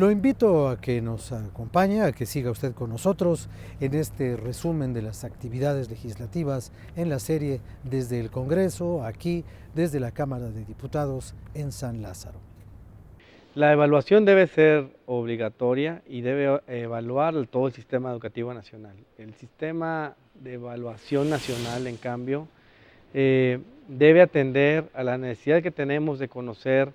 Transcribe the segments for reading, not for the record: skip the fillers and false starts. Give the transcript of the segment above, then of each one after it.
Lo invito a que nos acompañe, a que siga usted con nosotros en este resumen de las actividades legislativas en la serie desde el Congreso, aquí desde la Cámara de Diputados en San Lázaro. La evaluación debe ser obligatoria y debe evaluar todo el sistema educativo nacional. El sistema de evaluación nacional, en cambio, debe atender a la necesidad que tenemos de conocer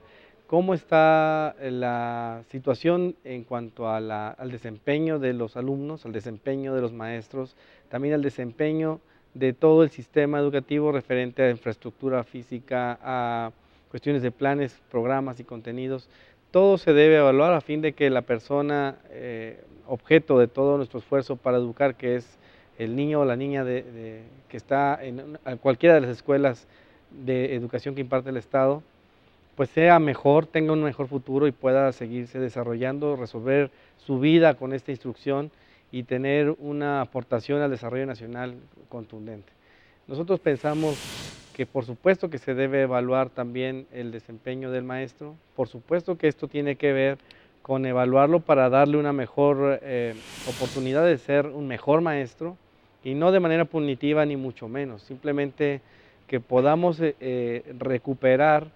cómo está la situación en cuanto a al desempeño de los alumnos, al desempeño de los maestros, también al desempeño de todo el sistema educativo referente a infraestructura física, a cuestiones de planes, programas y contenidos. Todo se debe evaluar a fin de que la persona objeto de todo nuestro esfuerzo para educar, que es el niño o la niña que está en cualquiera de las escuelas de educación que imparte el Estado, pues sea mejor, tenga un mejor futuro y pueda seguirse desarrollando, resolver su vida con esta instrucción y tener una aportación al desarrollo nacional contundente. Nosotros pensamos que por supuesto que se debe evaluar también el desempeño del maestro, por supuesto que esto tiene que ver con evaluarlo para darle una mejor oportunidad de ser un mejor maestro, y no de manera punitiva ni mucho menos, simplemente que podamos recuperar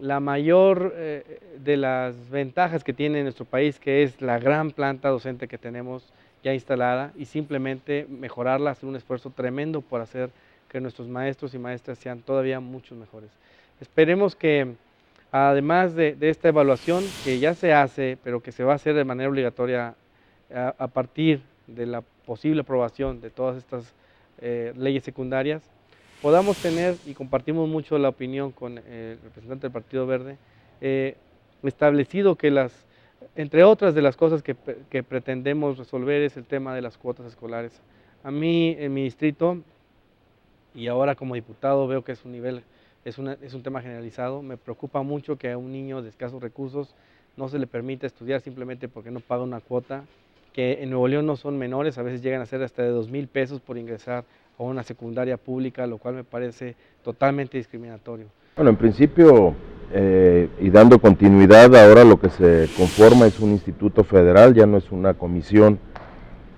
la mayor de las ventajas que tiene nuestro país, que es la gran planta docente que tenemos ya instalada, y simplemente mejorarla, hacer un esfuerzo tremendo por hacer que nuestros maestros y maestras sean todavía muchos mejores. Esperemos que, además de esta evaluación que ya se hace, pero que se va a hacer de manera obligatoria a partir de la posible aprobación de todas estas leyes secundarias, podamos tener, y compartimos mucho la opinión con el representante del Partido Verde, establecido que entre otras de las cosas que pretendemos resolver es el tema de las cuotas escolares. A mí, en mi distrito, y ahora como diputado veo que es un tema generalizado, me preocupa mucho que a un niño de escasos recursos no se le permita estudiar simplemente porque no paga una cuota, que en Nuevo León no son menores, a veces llegan a ser hasta de 2,000 pesos por ingresar a una secundaria pública, lo cual me parece totalmente discriminatorio. Bueno, en principio, y dando continuidad, ahora lo que se conforma es un instituto federal, ya no es una comisión,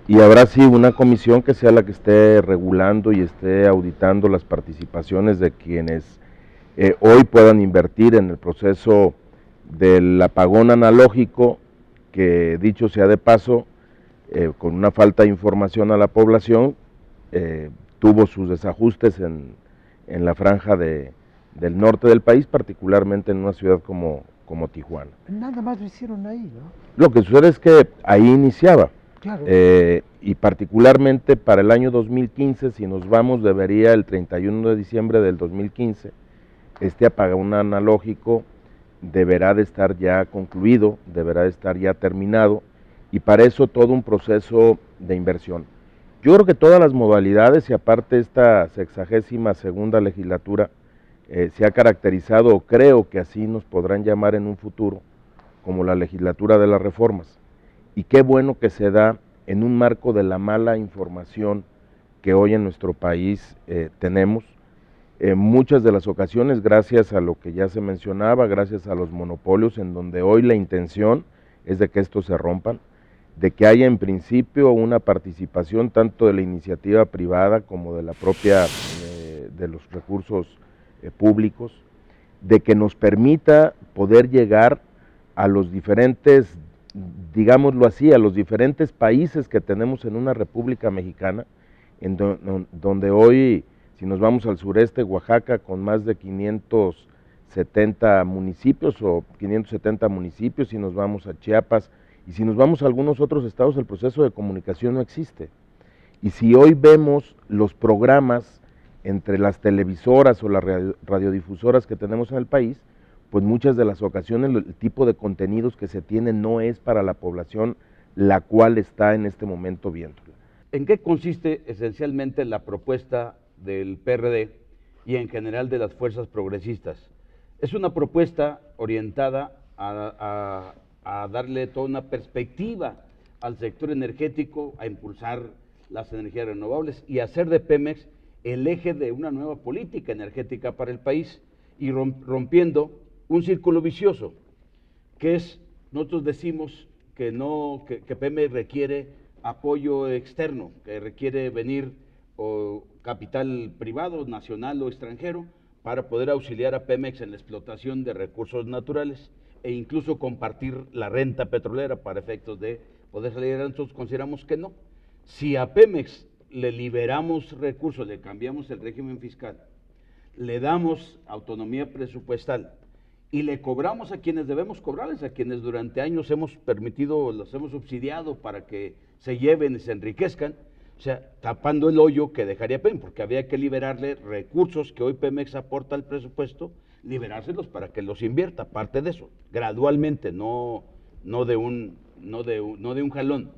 y habrá sí una comisión que sea la que esté regulando y esté auditando las participaciones de quienes hoy puedan invertir en el proceso del apagón analógico, que dicho sea de paso, con una falta de información a la población, tuvo sus desajustes en la franja del norte del país, particularmente en una ciudad como Tijuana. Nada más lo hicieron ahí, ¿no? Lo que sucede es que ahí iniciaba, Claro. Y particularmente para el año 2015, si nos vamos, debería el 31 de diciembre del 2015, este apagón analógico deberá de estar ya concluido, deberá de estar ya terminado, y para eso todo un proceso de inversión. Yo creo que todas las modalidades, y aparte esta 62ª legislatura se ha caracterizado, o creo que así nos podrán llamar en un futuro, como la legislatura de las reformas. Y qué bueno que se da en un marco de la mala información que hoy en nuestro país tenemos. En muchas de las ocasiones, gracias a lo que ya se mencionaba, gracias a los monopolios, en donde hoy la intención es de que estos se rompan, de que haya en principio una participación tanto de la iniciativa privada como de la propia, de los recursos públicos, de que nos permita poder llegar a los diferentes, digámoslo así, a los diferentes países que tenemos en una República Mexicana, donde hoy, si nos vamos al sureste, Oaxaca, con más de 570 municipios o 570 municipios, si nos vamos a Chiapas, y si nos vamos a algunos otros estados, el proceso de comunicación no existe. Y si hoy vemos los programas entre las televisoras o las radiodifusoras que tenemos en el país, pues muchas de las ocasiones el tipo de contenidos que se tienen no es para la población la cual está en este momento viéndola. ¿En qué consiste esencialmente la propuesta del PRD y en general de las fuerzas progresistas? Es una propuesta orientada a darle toda una perspectiva al sector energético, a impulsar las energías renovables y hacer de Pemex el eje de una nueva política energética para el país, y rompiendo un círculo vicioso, que es, nosotros decimos que Pemex requiere apoyo externo, que requiere venir o capital privado, nacional o extranjero, para poder auxiliar a Pemex en la explotación de recursos naturales e incluso compartir la renta petrolera para efectos de poder salir. Nosotros consideramos que no. Si a Pemex le liberamos recursos, le cambiamos el régimen fiscal, le damos autonomía presupuestal y le cobramos a quienes debemos cobrarles, a quienes durante años hemos permitido, los hemos subsidiado para que se lleven y se enriquezcan, o sea, tapando el hoyo que dejaría Pemex, porque había que liberarle recursos que hoy Pemex aporta al presupuesto, liberárselos para que los invierta, parte de eso, gradualmente, no de un jalón,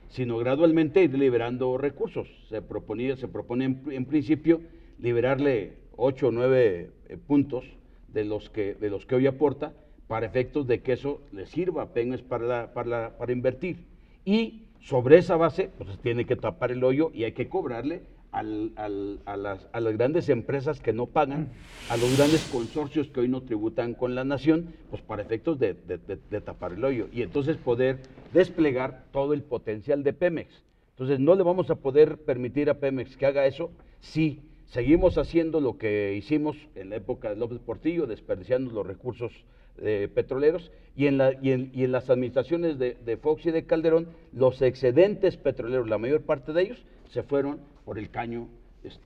sino gradualmente ir liberando recursos. Se propone en principio liberarle 8 o 9 puntos de los que hoy aporta, para efectos de que eso le sirva a Pemex para invertir. Y sobre esa base, pues tiene que tapar el hoyo y hay que cobrarle a las grandes empresas que no pagan, a los grandes consorcios que hoy no tributan con la nación, pues para efectos de tapar el hoyo y entonces poder desplegar todo el potencial de Pemex. Entonces no le vamos a poder permitir a Pemex que haga eso si seguimos haciendo lo que hicimos en la época de López Portillo, desperdiciando los recursos petroleros, y en las administraciones de Fox y de Calderón, los excedentes petroleros, la mayor parte de ellos, se fueron por el caño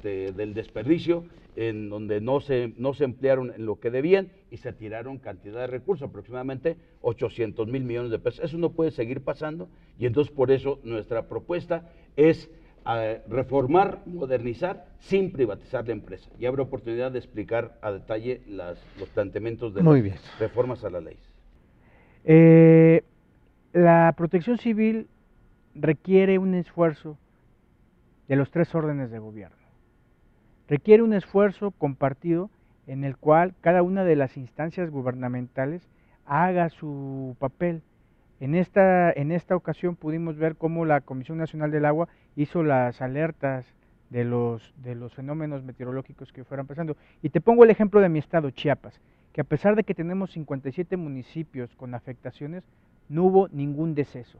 del desperdicio, en donde no se emplearon en lo que debían y se tiraron cantidad de recursos, aproximadamente 800 mil millones de pesos. Eso no puede seguir pasando y entonces por eso nuestra propuesta es reformar, modernizar, sin privatizar la empresa. Y habrá oportunidad de explicar a detalle los planteamientos de las reformas a la ley. La protección civil requiere un esfuerzo de los 3 órdenes de gobierno. Requiere un esfuerzo compartido en el cual cada una de las instancias gubernamentales haga su papel. En esta ocasión pudimos ver cómo la Comisión Nacional del Agua hizo las alertas de los fenómenos meteorológicos que fueran pasando. Y te pongo el ejemplo de mi estado, Chiapas, que a pesar de que tenemos 57 municipios con afectaciones, no hubo ningún deceso,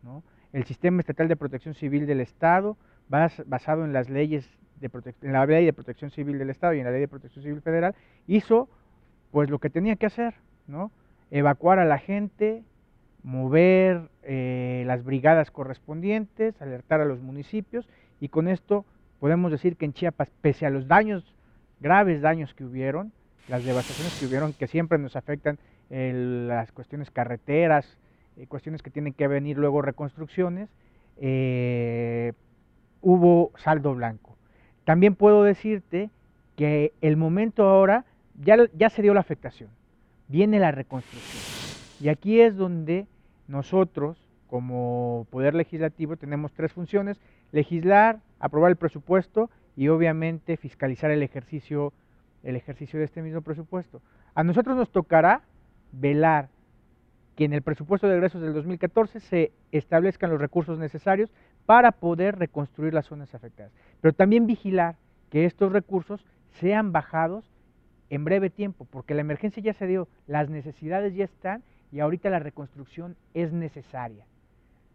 ¿no? El Sistema Estatal de Protección Civil del Estado, basado en las leyes en la Ley de Protección Civil del Estado y en la Ley de Protección Civil Federal, hizo pues lo que tenía que hacer, ¿no? Evacuar a la gente, mover las brigadas correspondientes, alertar a los municipios, y con esto podemos decir que en Chiapas, pese a los graves daños que hubieron, las devastaciones que hubieron, que siempre nos afectan las cuestiones carreteras, cuestiones que tienen que venir luego reconstrucciones, hubo saldo blanco. También puedo decirte que el momento ahora, ya se dio la afectación, viene la reconstrucción. Y aquí es donde nosotros, como Poder Legislativo, tenemos 3 funciones: legislar, aprobar el presupuesto y obviamente fiscalizar el ejercicio de este mismo presupuesto. A nosotros nos tocará velar que en el presupuesto de egresos del 2014 se establezcan los recursos necesarios para poder reconstruir las zonas afectadas, pero también vigilar que estos recursos sean bajados en breve tiempo, porque la emergencia ya se dio, las necesidades ya están y ahorita la reconstrucción es necesaria.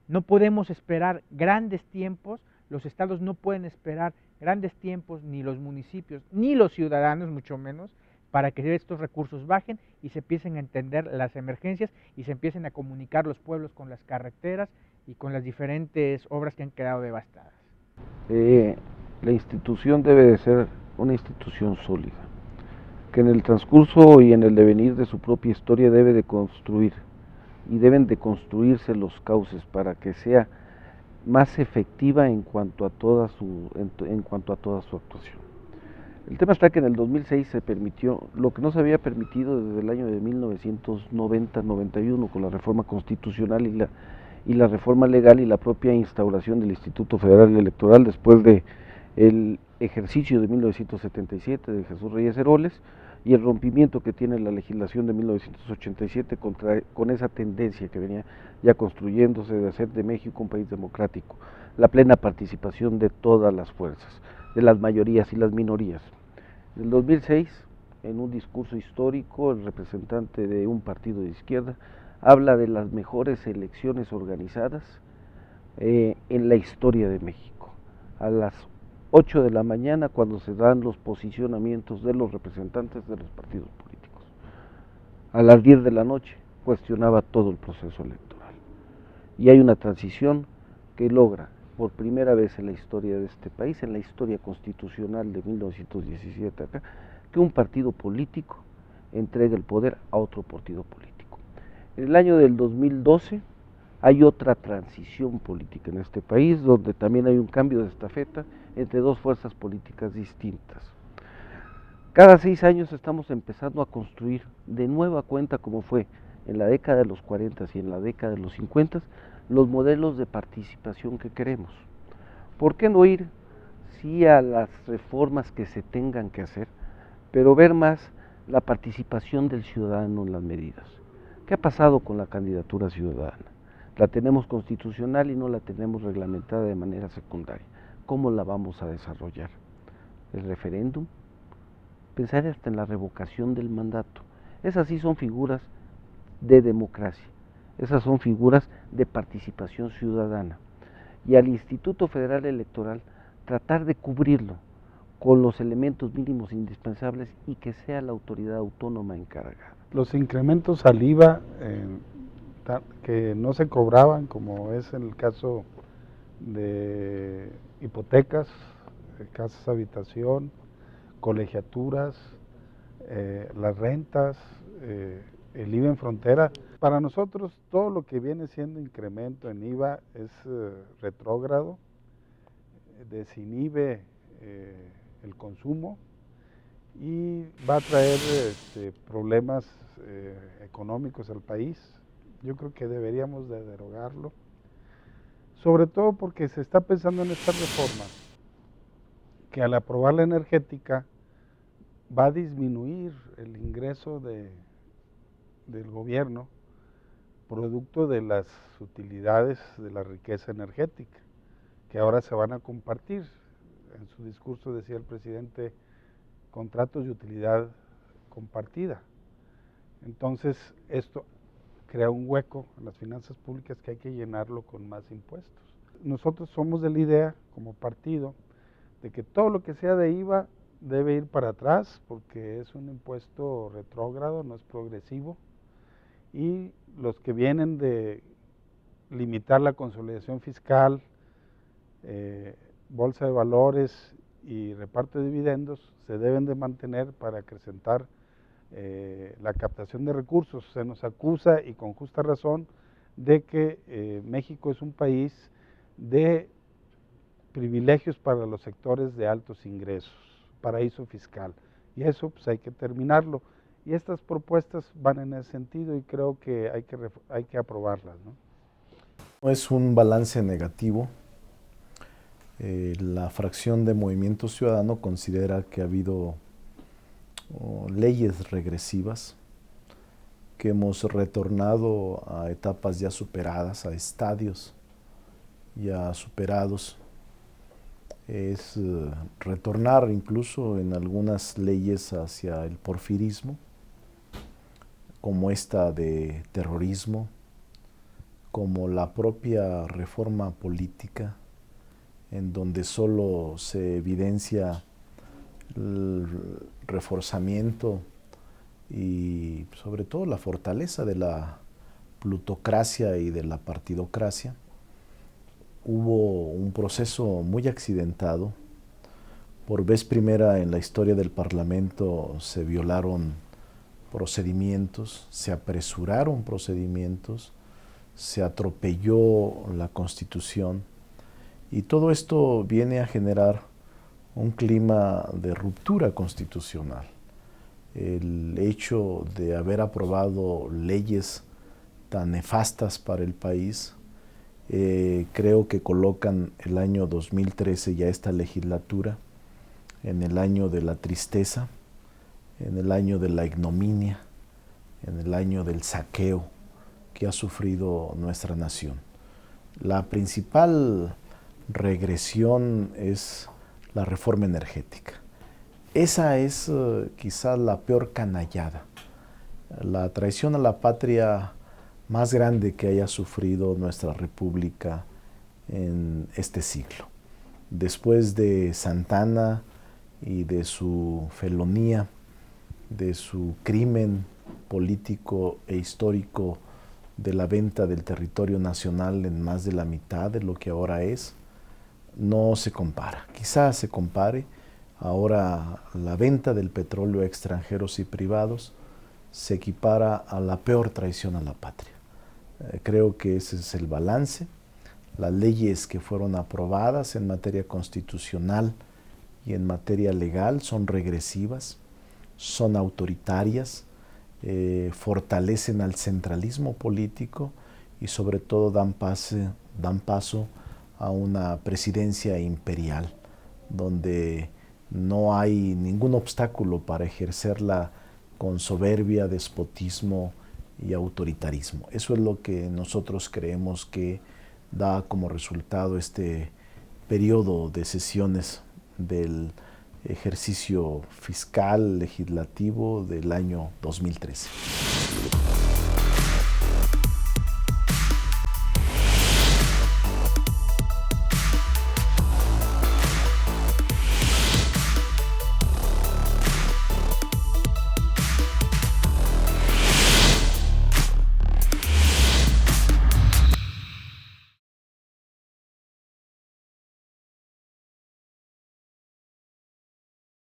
No podemos esperar grandes tiempos, los estados no pueden esperar grandes tiempos, ni los municipios, ni los ciudadanos, mucho menos, para que estos recursos bajen y se empiecen a entender las emergencias y se empiecen a comunicar los pueblos con las carreteras y con las diferentes obras que han quedado devastadas. La institución debe de ser una institución sólida, que en el transcurso y en el devenir de su propia historia debe de construir, y deben de construirse los cauces para que sea más efectiva en cuanto a toda su actuación. El tema está que en el 2006 se permitió lo que no se había permitido desde el año de 1990-91 con la reforma constitucional y la reforma legal y la propia instauración del Instituto Federal Electoral después de el ejercicio de 1977 de Jesús Reyes Heroles y el rompimiento que tiene la legislación de 1987 con esa tendencia que venía ya construyéndose de hacer de México un país democrático, la plena participación de todas las fuerzas, de las mayorías y las minorías. En el 2006, en un discurso histórico, el representante de un partido de izquierda habla de las mejores elecciones organizadas en la historia de México. A las 8 de la mañana, cuando se dan los posicionamientos de los representantes de los partidos políticos. A las 10 de la noche cuestionaba todo el proceso electoral. Y hay una transición que logra, por primera vez en la historia de este país, en la historia constitucional de 1917 acá, que un partido político entrega el poder a otro partido político. En el año del 2012 hay otra transición política en este país, donde también hay un cambio de estafeta entre dos fuerzas políticas distintas. Cada 6 años estamos empezando a construir de nueva cuenta, como fue en la década de los 40 y en la década de los 50, los modelos de participación que queremos. ¿Por qué no ir, sí, a las reformas que se tengan que hacer, pero ver más la participación del ciudadano en las medidas? ¿Qué ha pasado con la candidatura ciudadana? La tenemos constitucional y no la tenemos reglamentada de manera secundaria. ¿Cómo la vamos a desarrollar? ¿El referéndum? Pensar hasta en la revocación del mandato. Esas sí son figuras de democracia, esas son figuras de participación ciudadana. Y al Instituto Federal Electoral tratar de cubrirlo con los elementos mínimos indispensables y que sea la autoridad autónoma encargada. Los incrementos al IVA que no se cobraban, como es en el caso de hipotecas, casas habitación, colegiaturas, las rentas, el IVA en frontera. Para nosotros todo lo que viene siendo incremento en IVA es retrógrado, desinhibe el consumo y va a traer problemas económicos al país. Yo creo que deberíamos de derogarlo, sobre todo porque se está pensando en esta reforma, que al aprobar la energética va a disminuir el ingreso del gobierno producto de las utilidades de la riqueza energética, que ahora se van a compartir. En su discurso decía el presidente, contratos de utilidad compartida. Entonces, esto crea un hueco en las finanzas públicas que hay que llenarlo con más impuestos. Nosotros somos de la idea, como partido, de que todo lo que sea de IVA debe ir para atrás, porque es un impuesto retrógrado, no es progresivo, y los que vienen de limitar la consolidación fiscal, bolsa de valores y reparto de dividendos, se deben de mantener para acrecentar la captación de recursos. Se nos acusa, y con justa razón, de que México es un país de privilegios para los sectores de altos ingresos, paraíso fiscal, y eso pues hay que terminarlo, y estas propuestas van en ese sentido y creo que hay que aprobarlas, ¿no? Es un balance negativo. La fracción de Movimiento Ciudadano considera que ha habido leyes regresivas, que hemos retornado a etapas ya superadas, a estadios ya superados. Es retornar incluso en algunas leyes hacia el porfirismo, como esta de terrorismo, como la propia reforma política, en donde solo se evidencia el reforzamiento y sobre todo la fortaleza de la plutocracia y de la partidocracia. Hubo un proceso muy accidentado. Por vez primera en la historia del Parlamento se violaron procedimientos, se apresuraron procedimientos, se atropelló la Constitución, y todo esto viene a generar un clima de ruptura constitucional. El hecho de haber aprobado leyes tan nefastas para el país, creo que colocan el año 2013, ya esta legislatura, en el año de la tristeza, en el año de la ignominia, en el año del saqueo que ha sufrido nuestra nación. La principal regresión es la reforma energética. Esa es quizás la peor canallada. La traición a la patria más grande que haya sufrido nuestra república en este siglo. Después de Santa Anna y de su felonía, de su crimen político e histórico de la venta del territorio nacional en más de la mitad de lo que ahora es, no se compara. Quizás se compare. Ahora la venta del petróleo a extranjeros y privados se equipara a la peor traición a la patria. Creo que ese es el balance. Las leyes que fueron aprobadas en materia constitucional y en materia legal son regresivas, son autoritarias, fortalecen al centralismo político y sobre todo dan paso a una presidencia imperial, donde no hay ningún obstáculo para ejercerla con soberbia, despotismo y autoritarismo. Eso es lo que nosotros creemos que da como resultado este periodo de sesiones del ejercicio fiscal legislativo del año 2013.